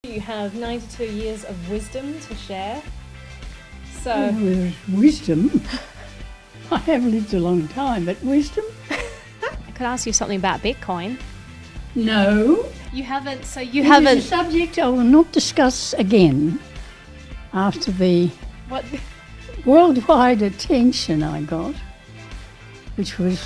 You have 92 years of wisdom to share. So, Well, wisdom. I have lived a long time, but wisdom? I could ask you something about Bitcoin. No. You haven't, so It is a subject I will not discuss again after the What? worldwide attention I got, which was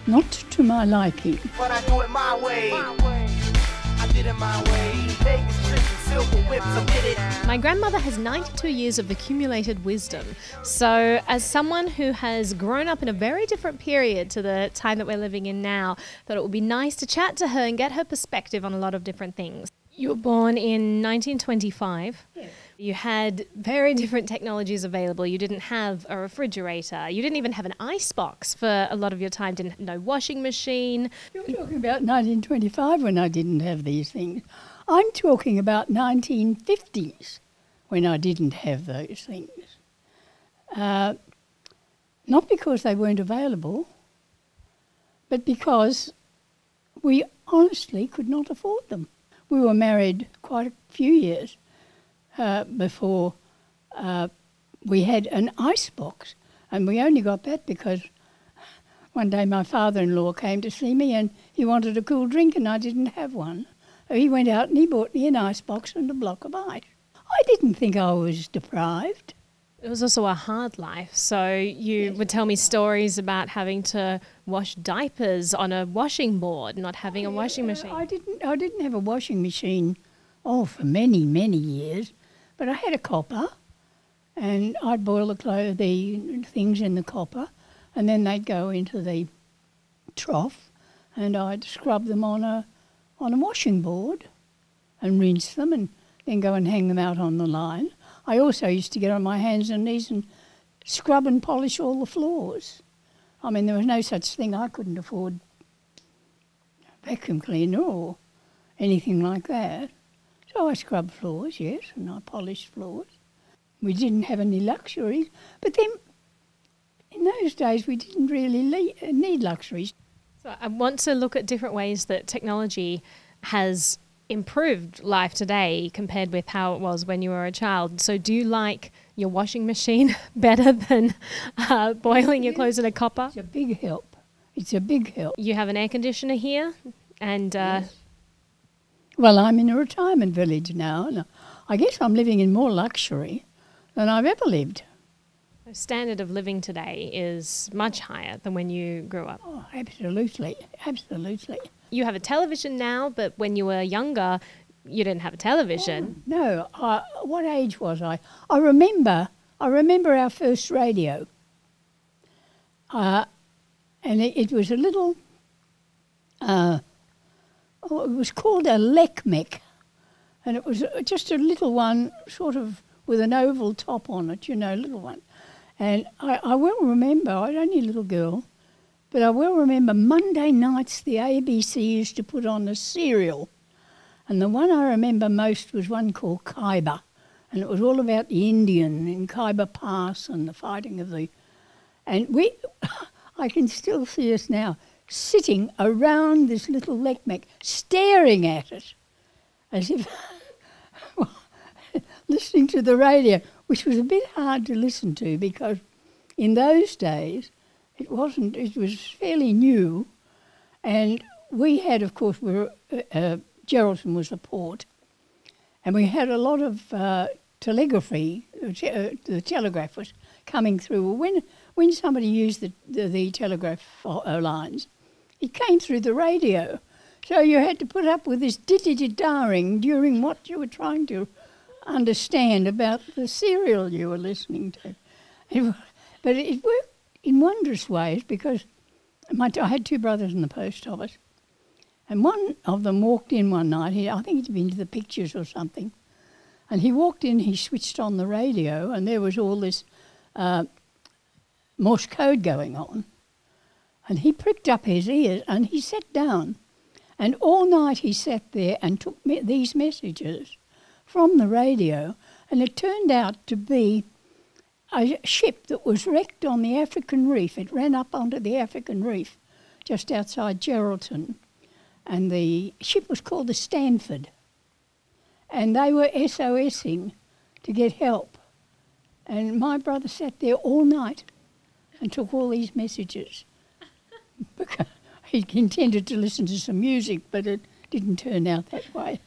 not to my liking. But I do it my way. I did it my way. Vegas trips and silver whips, I did it. My grandmother has 92 years of accumulated wisdom. So as someone who has grown up in a very different period to the time that we're living in now, thought it would be nice to chat to her and get her perspective on a lot of different things. You were born in 1925. Yes. You had very different technologies available. You didn't have a refrigerator. You didn't even have an icebox for a lot of your time. No washing machine. You're talking about 1925 when I didn't have these things. I'm talking about 1950s when I didn't have those things. Not because they weren't available, but because we honestly could not afford them. We were married quite a few years before we had an icebox, and we only got that because one day my father-in-law came to see me and he wanted a cool drink and I didn't have one. So he went out and he bought me an icebox and a block of ice. I didn't think I was deprived. It was also a hard life. So you would tell me stories about having to wash diapers on a washing board, not having a washing machine. I didn't have a washing machine, for many, many years, but I had a copper, and I'd boil the things in the copper, and then they'd go into the trough, and I'd scrub them on a washing board, and rinse them, and then go and hang them out on the line. I also used to get on my hands and knees and scrub and polish all the floors. I mean, there was no such thing. I couldn't afford a vacuum cleaner or anything like that. So I scrubbed floors, yes, and I polished floors. We didn't have any luxuries, but then in those days we didn't really need luxuries. So I want to look at different ways that technology has improved life today compared with how it was when you were a child. So do you like your washing machine better than boiling your clothes in a copper? It's a big help. It's a big help. You have an air conditioner here and Yes. Well, I'm in a retirement village now, and I guess I'm living in more luxury than I've ever lived. the standard of living today is much higher than when you grew up. Oh, absolutely, absolutely. You have a television now, but when you were younger, you didn't have a television. No, what age was I? I remember our first radio. And it was a little, it was called a Lekmek, and it was just a little one, sort of with an oval top on it, little one. And I will remember, I was only a little girl, but I will remember Monday nights the ABC used to put on a serial. And the one I remember most was one called Khyber, and it was all about the Indian in Khyber Pass and the fighting of the... And I can still see us now, sitting around this little Lekmek, staring at it, as if listening to the radio, which was a bit hard to listen to because in those days it was fairly new, and we had, of course, Geraldton was the port, and we had a lot of telegraphy. The telegraph was coming through. When somebody used the telegraph lines, it came through the radio. So you had to put up with this diddy-diddaring during what you were trying to understand about the serial you were listening to. But it worked in wondrous ways because I had two brothers in the post office, and one of them walked in one night. I think he'd been to the pictures or something, and he walked in, he switched on the radio, and there was all this Morse code going on. And he pricked up his ears and he sat down. And all night he sat there and took these messages from the radio. And it turned out to be a ship that was wrecked on the African reef. It ran up onto the African reef just outside Geraldton. And the ship was called the Stanford. and they were SOSing to get help. And my brother sat there all night and took all these messages. Because he intended to listen to some music, but it didn't turn out that way.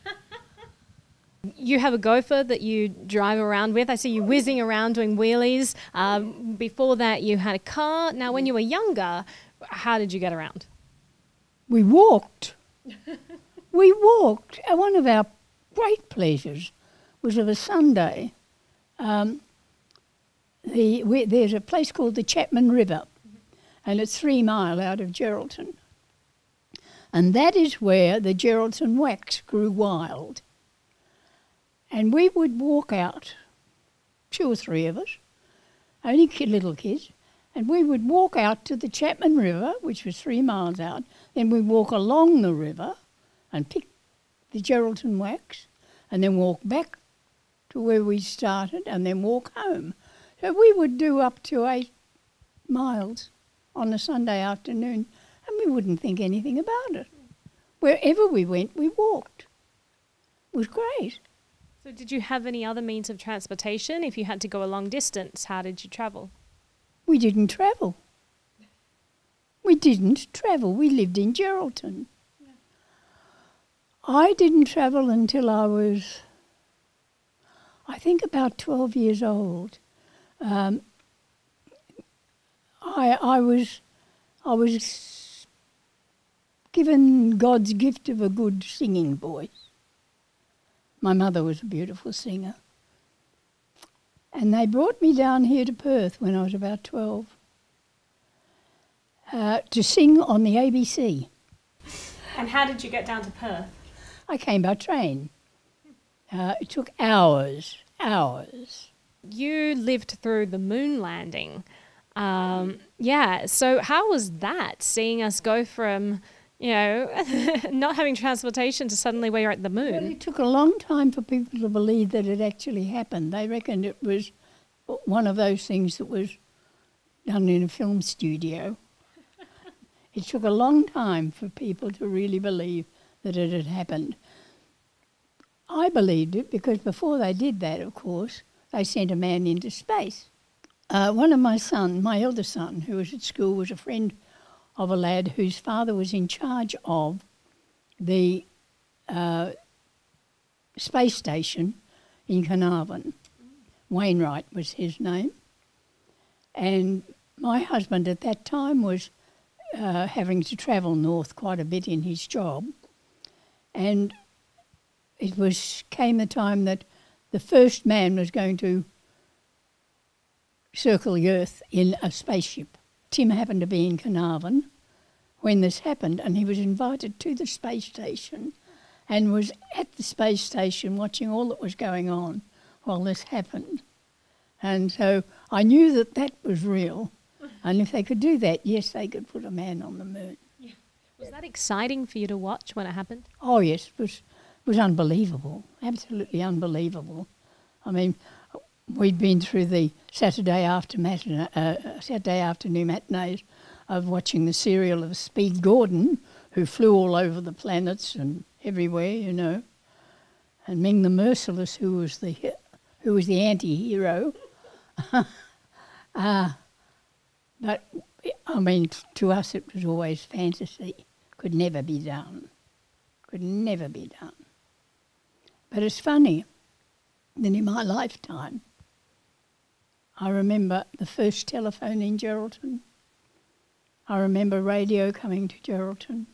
You have a gopher that you drive around with. I see you whizzing around doing wheelies. Before that, you had a car. Now, when you were younger, how did you get around? We walked. We walked. One of our great pleasures was of a Sunday. There's a place called the Chapman River, and it's 3 miles out of Geraldton. And that is where the Geraldton wax grew wild. And we would walk out, 2 or 3 of us, only little kids, and we would walk out to the Chapman River, which was 3 miles out. Then we'd walk along the river and pick the Geraldton wax, and then walk back to where we started, and then walk home. So we would do up to 8 miles on a Sunday afternoon, and we wouldn't think anything about it. Wherever we went, we walked. It was great. So did you have any other means of transportation? If you had to go a long distance, how did you travel? We didn't travel. We didn't travel. We lived in Geraldton. Yeah. I didn't travel until I was, I think, about 12 years old. I was given God's gift of a good singing voice. My mother was a beautiful singer. And they brought me down here to Perth when I was about 12 to sing on the ABC. And how did you get down to Perth? I came by train. It took hours. You lived through the moon landing. Yeah, so how was that, seeing us go from, not having transportation to suddenly we're at the moon? Well, it took a long time for people to believe that it actually happened. They reckoned it was one of those things that was done in a film studio. It took a long time for people to really believe that it had happened. I believed it because before they did that, of course, they sent a man into space. One of my eldest son, who was at school, was a friend of a lad whose father was in charge of the space station in Carnarvon. Wainwright was his name. And my husband at that time was having to travel north quite a bit in his job. And it came the time that the first man was going to circle the Earth in a spaceship. Tim happened to be in Carnarvon when this happened, and he was invited to the space station and was at the space station watching all that was going on while this happened. And so I knew that that was real, and if they could do that, yes, they could put a man on the moon. Yeah. Was that exciting for you to watch when it happened? Oh, yes, it was unbelievable, absolutely unbelievable. I mean, we'd been through the Saturday afternoon matinees of watching the serial of Speed Gordon, who flew all over the planets and everywhere, and Ming the Merciless, who was the anti-hero. But, I mean, to us it was always fantasy. Could never be done. Could never be done. But it's funny that in my lifetime, I remember the first telephone in Geraldton. I remember radio coming to Geraldton.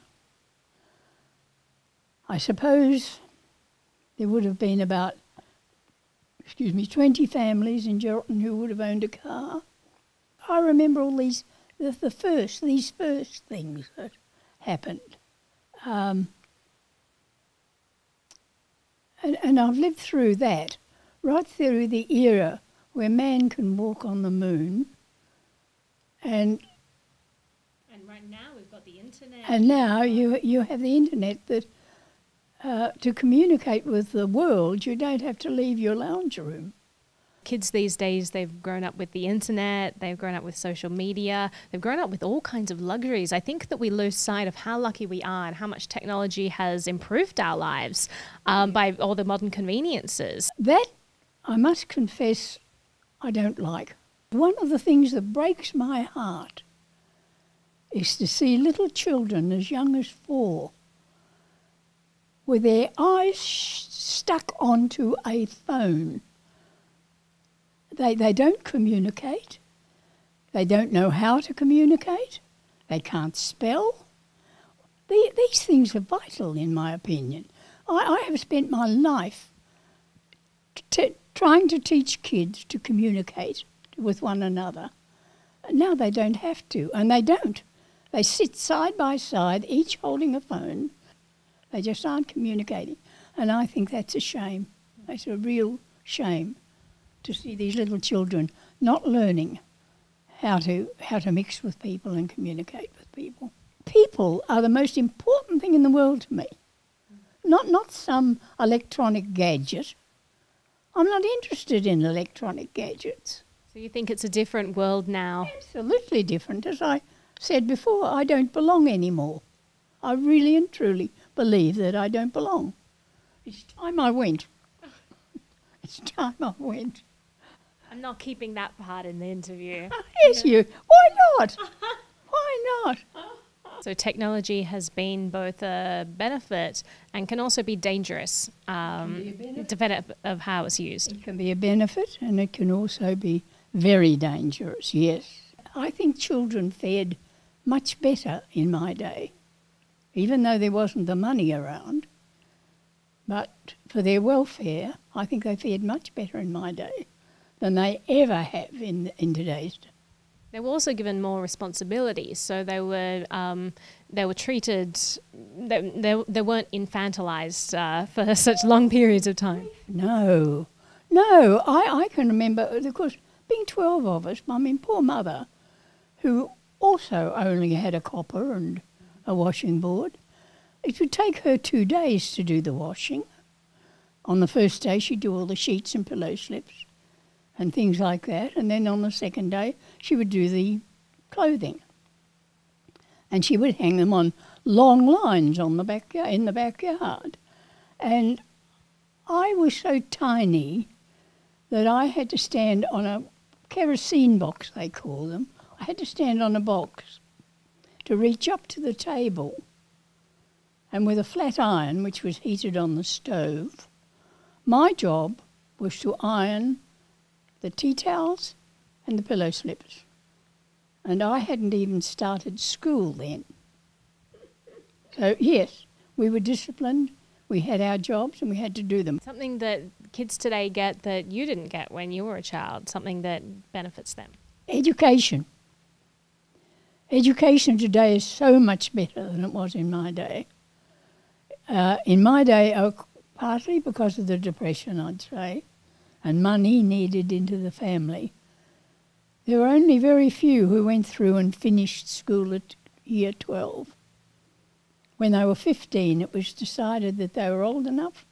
I suppose there would have been about 20 families in Geraldton who would have owned a car. I remember all these first things that happened. And I've lived through that, right through the era where man can walk on the moon. And right now we've got the internet. And now you have the internet that to communicate with the world, you don't have to leave your lounge room. Kids these days, they've grown up with the internet, they've grown up with social media, they've grown up with all kinds of luxuries. I think that we lose sight of how lucky we are and how much technology has improved our lives by all the modern conveniences. That, I must confess, I don't like. One of the things that breaks my heart is to see little children as young as 4 with their eyes stuck onto a phone. They don't communicate. They don't know how to communicate. They can't spell. These things are vital, in my opinion. I have spent my life trying to teach kids to communicate with one another. Now they don't have to, and they don't. They sit side by side, each holding a phone. They just aren't communicating. And I think that's a shame. It's a real shame to see these little children not learning how to mix with people and communicate with people. People are the most important thing in the world to me. Not some electronic gadget. I'm not interested in electronic gadgets. So you think it's a different world now? Absolutely different. As I said before, I don't belong anymore. I really and truly believe that I don't belong. It's time I went. It's time I went. I'm not keeping that part in the interview. Yes, you. Why not? Why not? So technology has been both a benefit and can also be dangerous, depending of how it's used. It can be a benefit and it can also be very dangerous, yes. I think children fared much better in my day, even though there wasn't the money around. But for their welfare, I think they fared much better in my day than they ever have in today's day. They were also given more responsibilities, so they were treated. They weren't infantilized for such long periods of time. No, I can remember, of course, being 12 of us. I mean, poor mother, who also only had a copper and a washing board. It would take her 2 days to do the washing. On the first day, she'd do all the sheets and pillow slips and things like that, and then on the second day she would do the clothing. And she would hang them on long lines on the in the backyard. And I was so tiny that I had to stand on a kerosene box, they call them. I had to stand on a box to reach up to the table, and with a flat iron, which was heated on the stove, my job was to iron the tea towels and the pillow slips. And I hadn't even started school then. So, yes, we were disciplined, we had our jobs and we had to do them. Something that kids today get that you didn't get when you were a child, something that benefits them. Education. Education today is so much better than it was in my day. In my day, partly because of the Depression, I'd say, and money needed into the family, there were only very few who went through and finished school at year 12. When they were 15, it was decided that they were old enough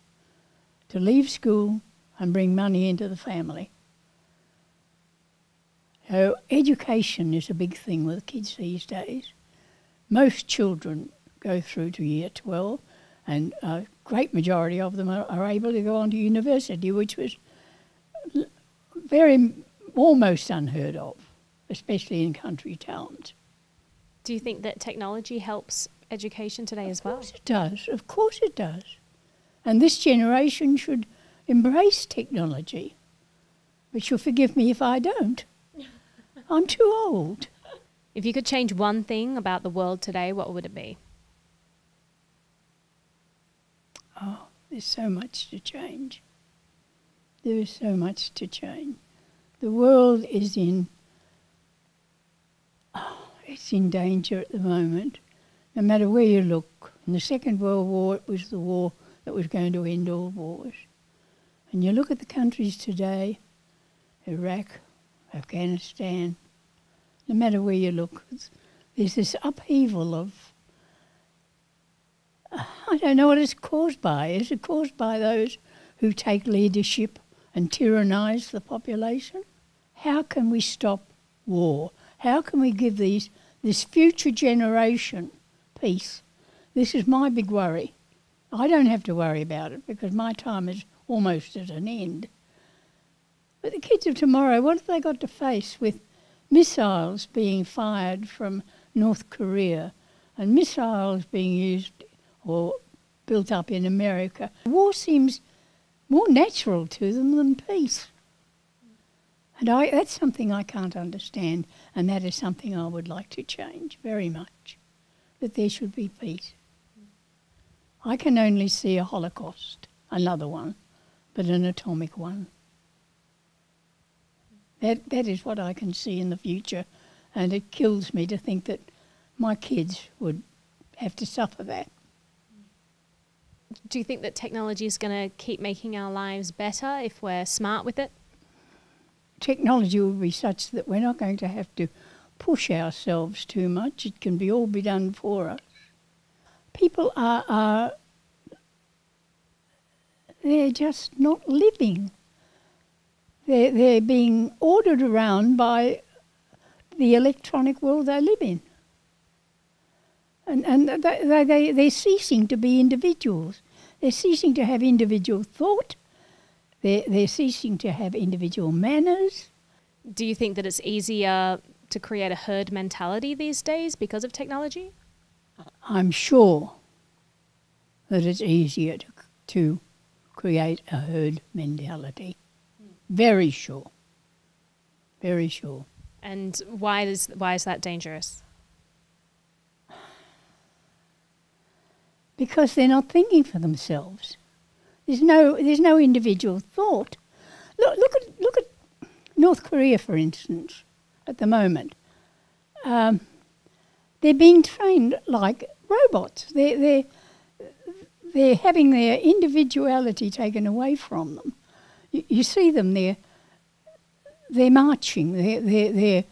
to leave school and bring money into the family. So education is a big thing with kids these days. Most children go through to year 12, and a great majority of them are able to go on to university, which was almost unheard of, especially in country towns. Do you think that technology helps education today as well? Of course it does. Of course it does. And this generation should embrace technology. But you'll forgive me if I don't. I'm too old. If you could change one thing about the world today, what would it be? Oh, there's so much to change. There is so much to change. The world is it's in danger at the moment, no matter where you look. In the Second World War, it was the war that was going to end all wars. And you look at the countries today, Iraq, Afghanistan, no matter where you look, there's this upheaval of, I don't know what it's caused by. Is it caused by those who take leadership and tyrannise the population? How can we stop war? How can we give this future generation peace? This is my big worry. I don't have to worry about it because my time is almost at an end. But the kids of tomorrow, what have they got to face with missiles being fired from North Korea and missiles being used or built up in America? War seems more natural to them than peace. And that's something I can't understand, and that is something I would like to change very much, that there should be peace. I can only see a Holocaust, another one, but an atomic one. That is what I can see in the future, and it kills me to think that my kids would have to suffer that. Do you think that technology is going to keep making our lives better if we're smart with it? Technology will be such that we're not going to have to push ourselves too much. It can all be done for us. People they're just not living. They're being ordered around by the electronic world they live in. And they're ceasing to be individuals. They're ceasing to have individual thought. They're ceasing to have individual manners. Do you think that it's easier to create a herd mentality these days because of technology? I'm sure that it's easier to create a herd mentality. Very sure. Very sure. And why is that dangerous? Because they're not thinking for themselves. There's no individual thought. Look at North Korea, for instance, at the moment. They're being trained like robots. They're having their individuality taken away from them. You see them, they're marching. They're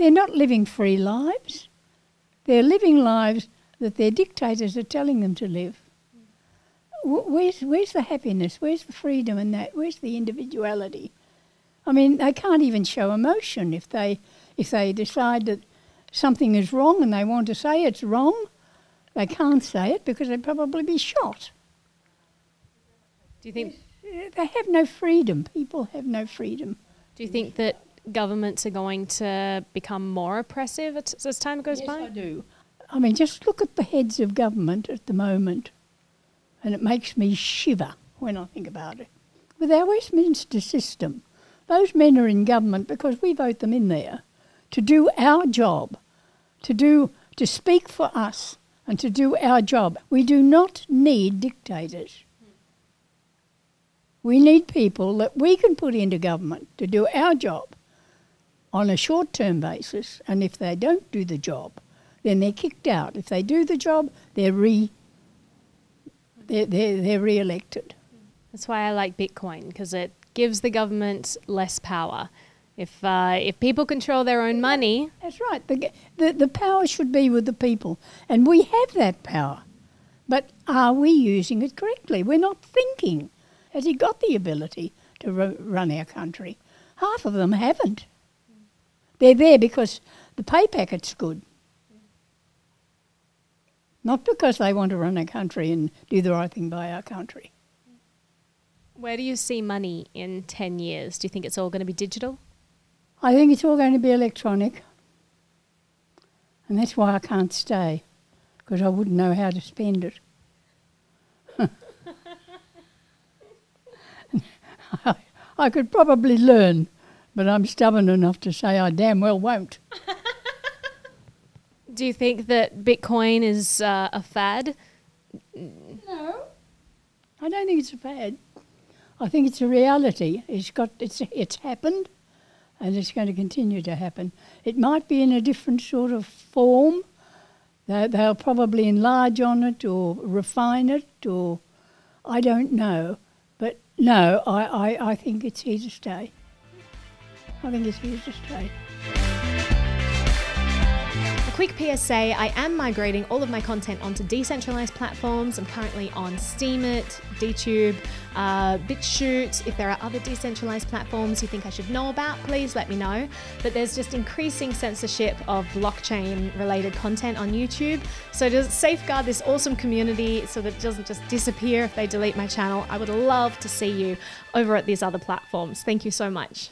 not living free lives. They're living lives that their dictators are telling them to live. Where's the happiness? Where's the freedom in that? Where's the individuality? I mean, they can't even show emotion if they decide that something is wrong and they want to say it's wrong. They can't say it because they'd probably be shot. Do you think they have no freedom? People have no freedom. Do you think that governments are going to become more oppressive as time goes by? Yes, I do. I mean, just look at the heads of government at the moment, and it makes me shiver when I think about it. With our Westminster system, those men are in government because we vote them in there to do our job, to speak for us and to do our job. We do not need dictators. We need people that we can put into government to do our job on a short-term basis, and if they don't do the job, then they're kicked out. If they do the job, they're re-elected. That's why I like Bitcoin, because it gives the government less power. If people control their own money... That's right. The power should be with the people. And we have that power. But are we using it correctly? We're not thinking. Has he got the ability to run our country? Half of them haven't. They're there because the pay packet's good. Not because they want to run our country and do the right thing by our country. Where do you see money in 10 years? Do you think it's all going to be digital? I think it's all going to be electronic. And that's why I can't stay, because I wouldn't know how to spend it. I could probably learn, but I'm stubborn enough to say I damn well won't. Do you think that Bitcoin is a fad? No, I don't think it's a fad. I think it's a reality. It's happened, and it's going to continue to happen. It might be in a different sort of form. They'll probably enlarge on it or refine it, or I don't know. But no, I think it's here to stay. I think it's here to stay. quick PSA, I am migrating all of my content onto decentralized platforms. I'm currently on Steemit, DTube, BitChute. If there are other decentralized platforms you think I should know about, please let me know. But there's just increasing censorship of blockchain related content on YouTube. So to safeguard this awesome community so that it doesn't just disappear if they delete my channel, I would love to see you over at these other platforms. Thank you so much.